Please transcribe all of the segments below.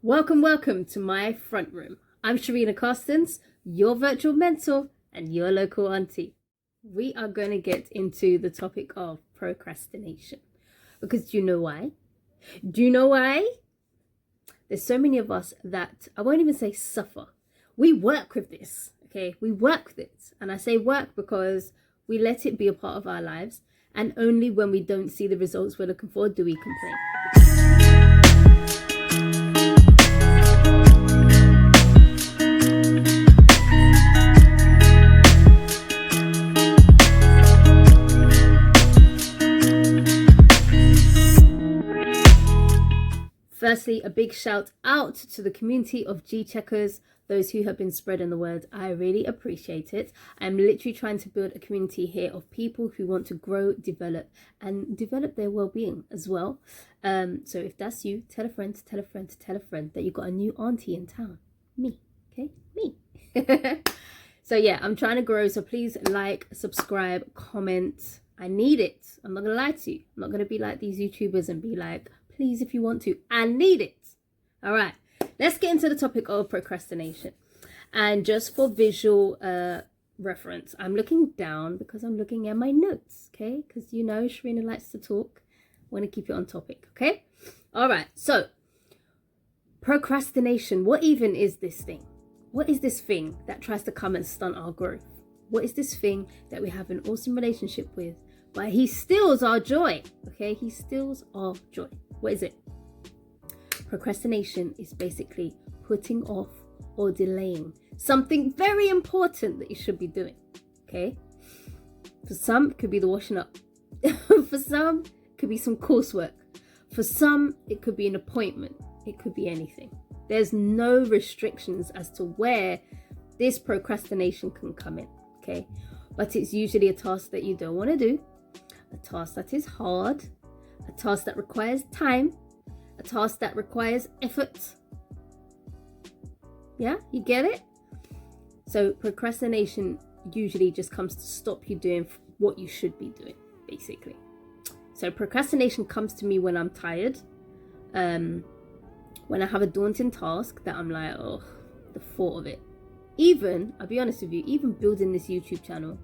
Welcome to my front room. I'm Shirina Carstens, your virtual mentor and your local auntie. We are going to get into the topic of procrastination. Because do you know why? There's so many of us that, I won't even say suffer. We work with this, okay? We work with it. And I say work because we let it be a part of our lives. And only when we don't see the results we're looking for do we complain. Firstly, a big shout out to the community of G-Checkers, those who have been spreading the word. I really appreciate it. I'm literally trying to build a community here of people who want to grow, develop, and develop their well-being as well. So if that's you, tell a friend that you've got a new auntie in town. Me, okay? Me. So yeah, I'm trying to grow. So please like, subscribe, comment. I need it. I'm not going to lie to you. I'm not going to be like these YouTubers and be like, please, if you want to. I need it. All right. Let's get into the topic of procrastination. And just for visual reference, I'm looking down because I'm looking at my notes, okay? Because you know Shirina likes to talk. I want to keep it on topic, okay? All right. So, procrastination. What even is this thing? What is this thing that tries to come and stunt our growth? What is this thing that we have an awesome relationship with, but he steals our joy, okay? He steals our joy. What is it? Procrastination is basically putting off or delaying something very important that you should be doing, okay? For some, it could be the washing up. For some, it could be some coursework. For some, it could be an appointment. It could be anything. There's no restrictions as to where this procrastination can come in, okay? But it's usually a task that you don't want to do, a task that is hard, a task that requires time, a task that requires effort. Yeah, you get it? So procrastination usually just comes to stop you doing what you should be doing, basically. So procrastination comes to me when I'm tired, when I have a daunting task that I'm like, oh, the thought of it. Even, I'll be honest with you, even building this YouTube channel,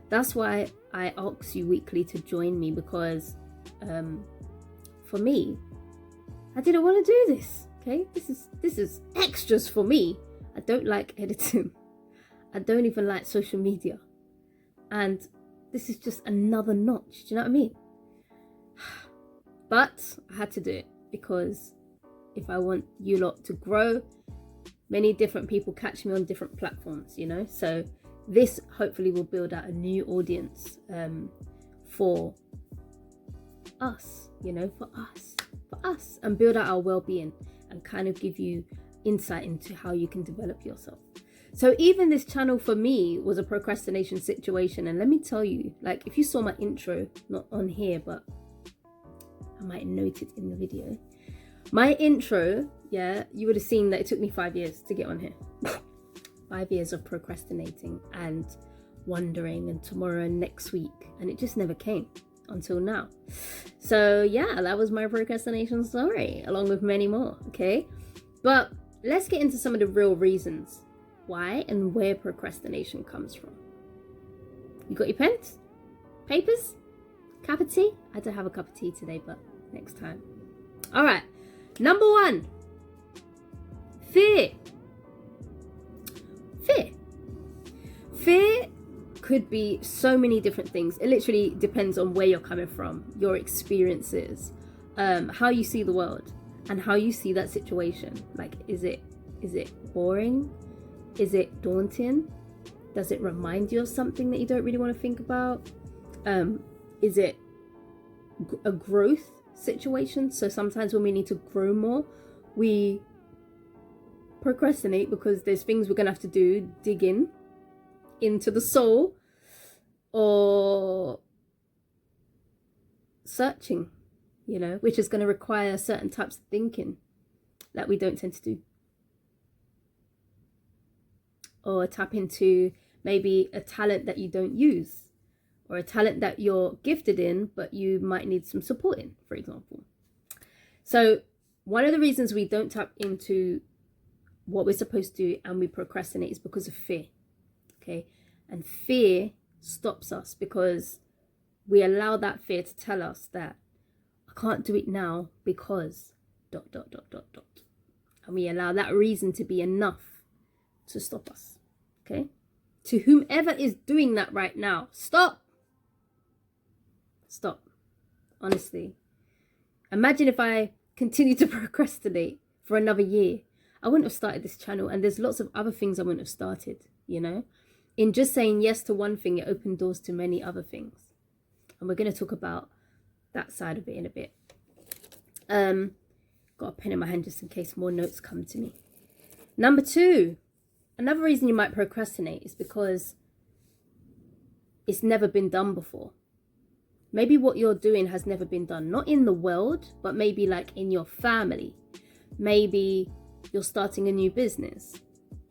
that's why I ask you weekly to join me, because for me, I didn't want to do this, okay? This is extras for me. I don't like editing. I don't even like social media. And this is just another notch, do you know what I mean? But I had to do it because if I want you lot to grow, many different people catch me on different platforms, you know? So this hopefully will build out a new audience for us, you know, for us, and build out our well-being and kind of give you insight into how you can develop yourself. So even this channel for me was a procrastination situation. And let me tell you, like, if you saw my intro, not on here, but I might note it in the video. My intro, yeah, you would have seen that it took me 5 years to get on here. 5 years of procrastinating and wondering and tomorrow and next week, and it just never came until now. So yeah, that was my procrastination story, along with many more, okay? But let's get into some of the real reasons why and where procrastination comes from. You got your pens? Papers? Cup of tea? I don't have a cup of tea today, but next time. All right, number one, fear. Fear could be so many different things. It literally depends on where you're coming from, your experiences, how you see the world, and how you see that situation. Like, is it boring? Is it daunting? Does it remind you of something that you don't really want to think about? Is it a growth situation? So sometimes when we need to grow more, we procrastinate because there's things we're gonna have to do, dig into the soul, or searching, you know, which is going to require certain types of thinking that we don't tend to do, or tap into maybe a talent that you don't use, or a talent that you're gifted in but you might need some support in, for example. So one of the reasons we don't tap into what we're supposed to do and we procrastinate is because of fear. Okay. And fear stops us because we allow that fear to tell us that I can't do it now because ... And we allow that reason to be enough to stop us. Okay. To whomever is doing that right now, stop. Stop. Honestly. Imagine if I continued to procrastinate for another year. I wouldn't have started this channel, and there's lots of other things I wouldn't have started, you know. In just saying yes to one thing, it opened doors to many other things. And we're going to talk about that side of it in a bit. Got a pen in my hand just in case more notes come to me. Number 2, another reason you might procrastinate is because it's never been done before. Maybe what you're doing has never been done, not in the world, but maybe like in your family. Maybe you're starting a new business.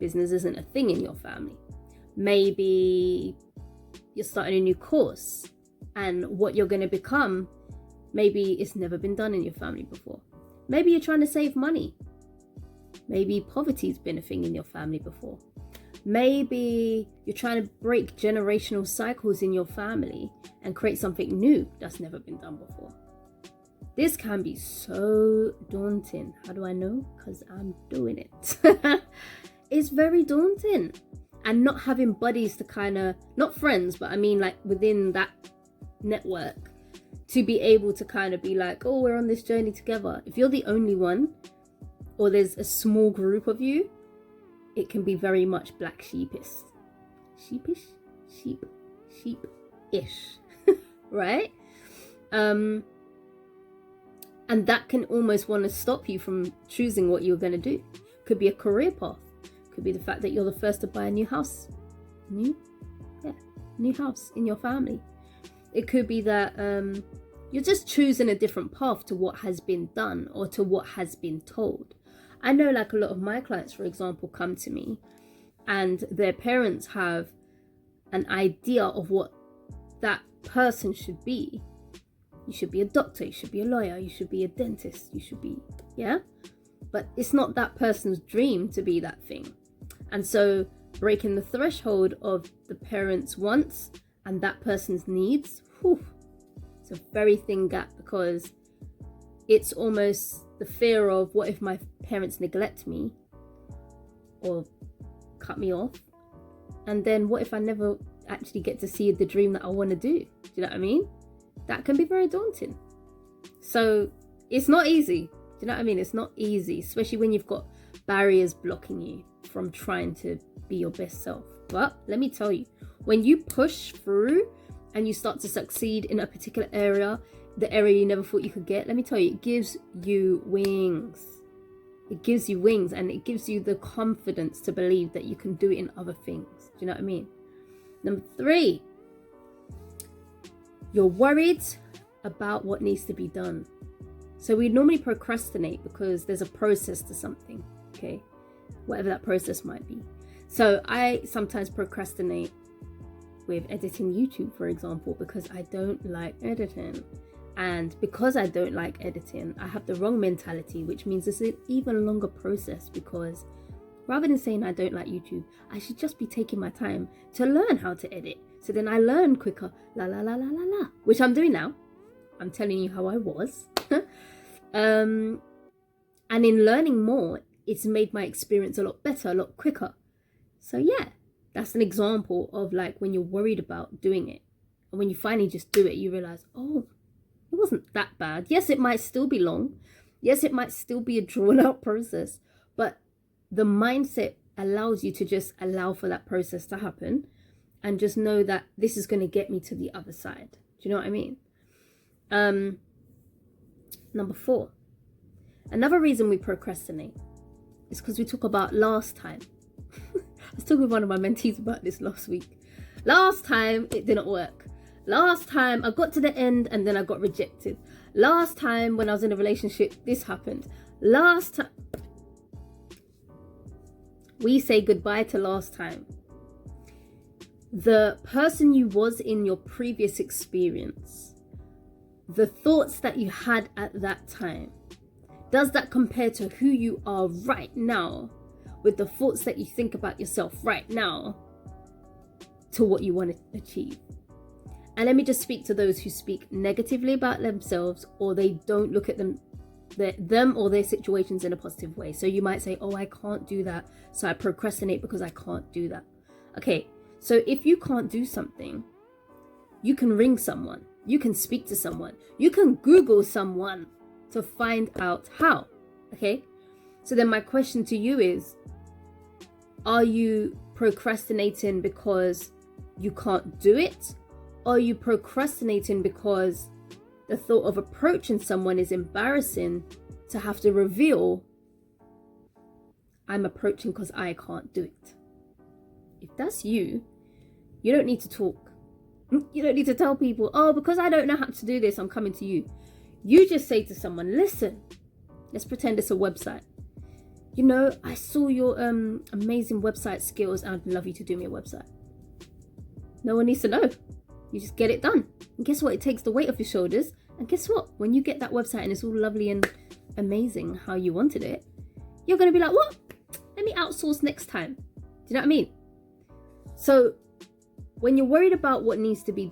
Business isn't a thing in your family. Maybe you're starting a new course, and what you're going to become, maybe it's never been done in your family before. Maybe you're trying to save money. Maybe poverty's been a thing in your family before. Maybe you're trying to break generational cycles in your family and create something new that's never been done before. This can be so daunting. How do I know? Because I'm doing it. It's very daunting. And not having buddies to kind of, not friends, but I mean like within that network, to be able to kind of be like, oh, we're on this journey together. If you're the only one, or there's a small group of you, it can be very much black sheepish. Sheepish? Sheep-ish. Right? And that can almost want to stop you from choosing what you're going to do. Could be a career path. Could be the fact that you're the first to buy a new house. New house in your family. It could be that you're just choosing a different path to what has been done or to what has been told. I know like a lot of my clients, for example, come to me and their parents have an idea of what that person should be. You should be a doctor, you should be a lawyer, you should be a dentist, you should be, yeah? But it's not that person's dream to be that thing. And so breaking the threshold of the parents' wants and that person's needs, it's a very thin gap, because it's almost the fear of, what if my parents neglect me or cut me off? And then what if I never actually get to see the dream that I want to do? Do you know what I mean? That can be very daunting. So it's not easy. Do you know what I mean? It's not easy, especially when you've got barriers blocking you from trying to be your best self. But let me tell you, when you push through and you start to succeed in a particular area, the area you never thought you could get, let me tell you, it gives you wings. It gives you wings, and it gives you the confidence to believe that you can do it in other things. Do you know what I mean? Number 3, you're worried about what needs to be done. So we normally procrastinate because there's a process to something, okay? Whatever that process might be. So I sometimes procrastinate with editing YouTube, for example, because I don't like editing. And because I don't like editing, I have the wrong mentality, which means it's an even longer process, because rather than saying I don't like YouTube, I should just be taking my time to learn how to edit. So then I learn quicker, which I'm doing now. I'm telling you how I was. And in learning more, it's made my experience a lot better, a lot quicker. So yeah, that's an example of like when you're worried about doing it. And when you finally just do it, you realize, oh, it wasn't that bad. Yes, it might still be long. Yes, it might still be a drawn out process. But the mindset allows you to just allow for that process to happen and just know that this is going to get me to the other side. Do you know what I mean? Number 4, another reason we procrastinate is because we talk about last time. I was talking with one of my mentees about this last week. Last time it didn't work. Last time I got to the end and then I got rejected. Last time when I was in a relationship, this happened. Last time. We say goodbye to last time. The person you was in your previous experience, the thoughts that you had at that time, Does that compare to who you are right now, with the thoughts that you think about yourself right now, to what you want to achieve? And let me just speak to those who speak negatively about themselves, or they don't look at them or their situations in a positive way. So you might say, oh, I can't do that, so I procrastinate because I can't do that. Okay, so if you can't do something, you can ring someone, you can speak to someone, you can Google someone to find out how. Okay, so then my question to you is, are you procrastinating because you can't do it? Or are you procrastinating because the thought of approaching someone is embarrassing to have to reveal, I'm approaching because I can't do it? If that's you, you don't need to talk. You don't need to tell people, oh, because I don't know how to do this, I'm coming to you. You just say to someone, listen, let's pretend it's a website. You know, I saw your amazing website skills. I'd love you to do me a website. No one needs to know. You just get it done. And guess what? It takes the weight off your shoulders. And guess what? When you get that website and it's all lovely and amazing how you wanted it, you're going to be like, what? Let me outsource next time. Do you know what I mean? So when you're worried about what needs to be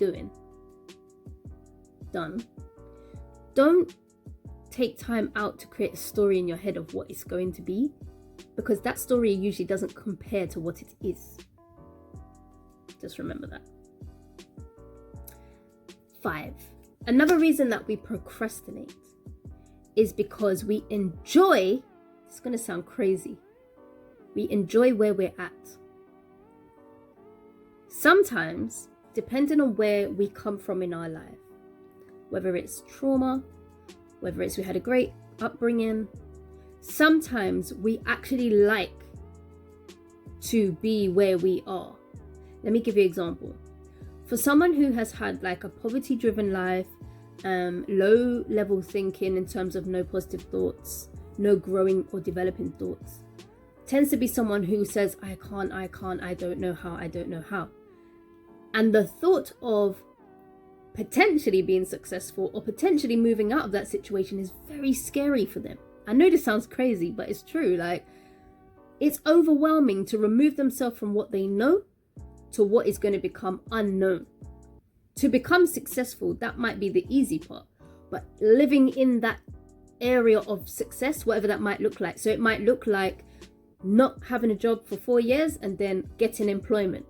done, don't take time out to create a story in your head of what it's going to be, because that story usually doesn't compare to what it is. Just remember that. 5. Another reason that we procrastinate is because we enjoy, it's going to sound crazy, we enjoy where we're at. Sometimes, depending on where we come from in our life, whether it's trauma, whether it's we had a great upbringing, sometimes we actually like to be where we are. Let me give you an example. For someone who has had like a poverty-driven life, low level thinking in terms of no positive thoughts, no growing or developing thoughts, tends to be someone who says, I can't, I don't know how. And the thought of potentially being successful or potentially moving out of that situation is very scary for them. I know this sounds crazy, but it's true. Like, it's overwhelming to remove themselves from what they know to what is going to become unknown. To become successful, that might be the easy part, but living in that area of success, whatever that might look like. So it might look like not having a job for 4 years and then getting employment.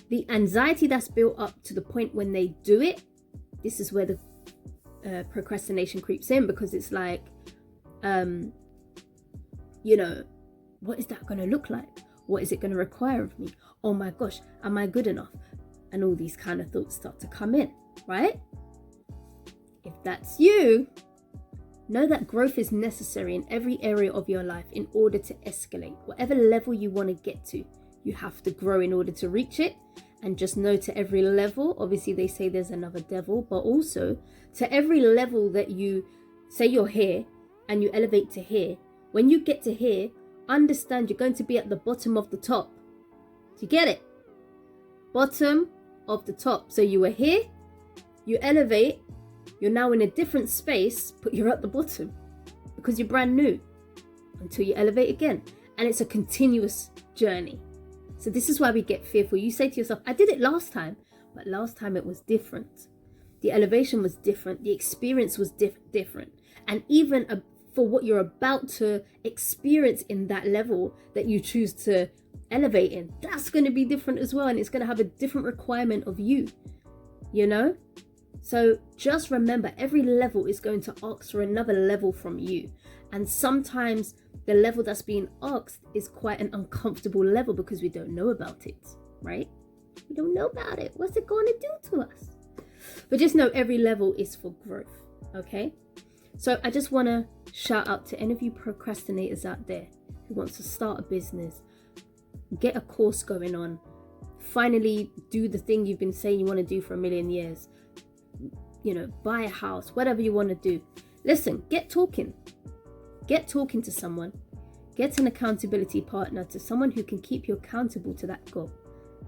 The anxiety that's built up to the point when they do it, this is where the procrastination creeps in, because it's like, you know, what is that going to look like? What is it going to require of me? Oh my gosh, am I good enough? And all these kind of thoughts start to come in, right? If that's you, know that growth is necessary in every area of your life in order to escalate. Whatever level you want to get to, you have to grow in order to reach it. And just know, to every level, obviously they say there's another devil, but also to every level that you say you're here and you elevate to here, when you get to here, understand you're going to be at the bottom of the top. Do you get it? Bottom of the top. So you were here, you elevate, you're now in a different space, but you're at the bottom because you're brand new until you elevate again. And it's a continuous journey. So this is why we get fearful. You say to yourself, I did it last time, but last time it was different. The elevation was different. The experience was different. And even for what you're about to experience in that level that you choose to elevate in, that's going to be different as well. And it's going to have a different requirement of you, you know? So just remember, every level is going to ask for another level from you. And sometimes the level that's being asked is quite an uncomfortable level because we don't know about it, right? We don't know about it. What's it going to do to us? But just know every level is for growth, okay? So I just want to shout out to any of you procrastinators out there who wants to start a business, get a course going on, finally do the thing you've been saying you want to do for a million years, you know, buy a house, whatever you want to do. Listen, get talking to someone, get an accountability partner, to someone who can keep you accountable to that goal,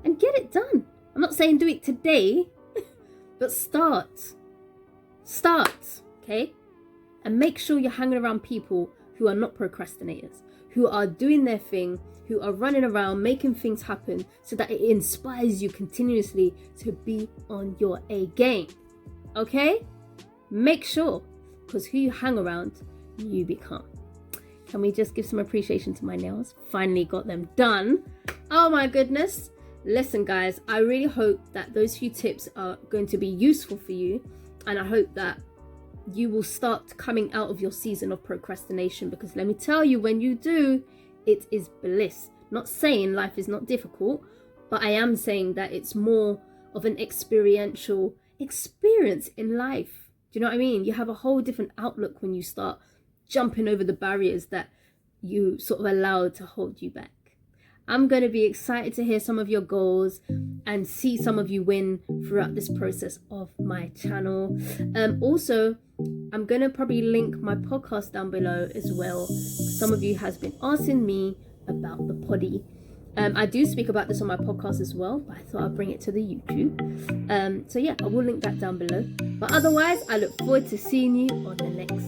and get it done. I'm not saying do it today, but start, okay? And make sure you're hanging around people who are not procrastinators, who are doing their thing, who are running around making things happen, so that it inspires you continuously to be on your A game. Okay? Make sure, because who you hang around, you become. Can we just give some appreciation to my nails? Finally got them done. Oh my goodness. Listen guys, I really hope that those few tips are going to be useful for you, and I hope that you will start coming out of your season of procrastination, because let me tell you, when you do, it is bliss. Not saying life is not difficult, but I am saying that it's more of an experiential experience in life. Do you know what I mean? You have a whole different outlook when you start jumping over the barriers that you sort of allowed to hold you back. I'm going to be excited to hear some of your goals and see some of you win throughout this process of my channel. Also, I'm going to probably link my podcast down below as well. Some of you has been asking me about the poddy. I do speak about this on my podcast as well, but I thought I'd bring it to the YouTube. So yeah, I will link that down below. But otherwise, I look forward to seeing you on the next